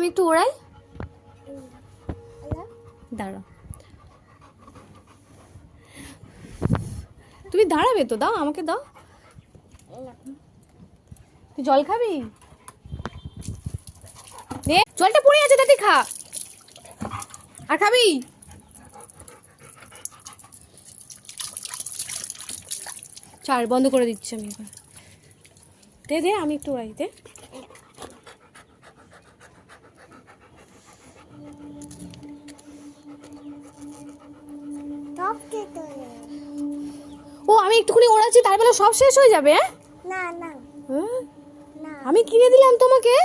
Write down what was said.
আমি একটু ওড়াই। দাঁড়াও, তুমি দাঁড়াবে তো, দাও আমাকে দাও। তুই জল খাবি? দে, জলটা পড়ে আছে, তাতে খা। আর খাবি? চার বন্ধ করে দিচ্ছি আমি এবার। দে দে, আমি একটু ওড়াই, দে। ও, আমি একটুখানি ওড়াচ্ছি, তার বেলা সব শেষ হয়ে যাবে? না না হ্যাঁ, না, আমি কিনে দিলাম তোমাকে।